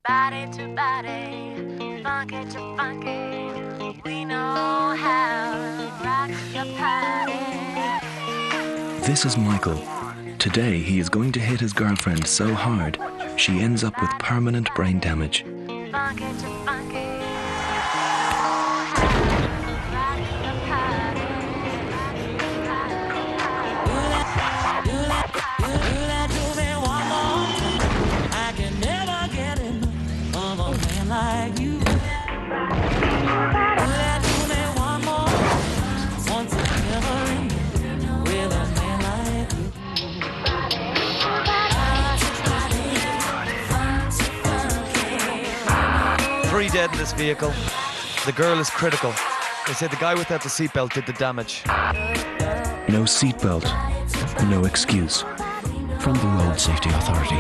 Body to body, funky to funky, we know how to rock your party. This is Michael. Today he is going to hit his girlfriend so hard, she ends up with permanent brain damage. Funky to funky, know how to rock your party. You let me one more time. I can never get enough of a man like you. You let me one more time. Once I never end with a man like you. 3 dead in this vehicle. The girl is critical. They say the guy without the seatbelt did the damage. No seatbelt, no excuse. From the Road Safety Authority.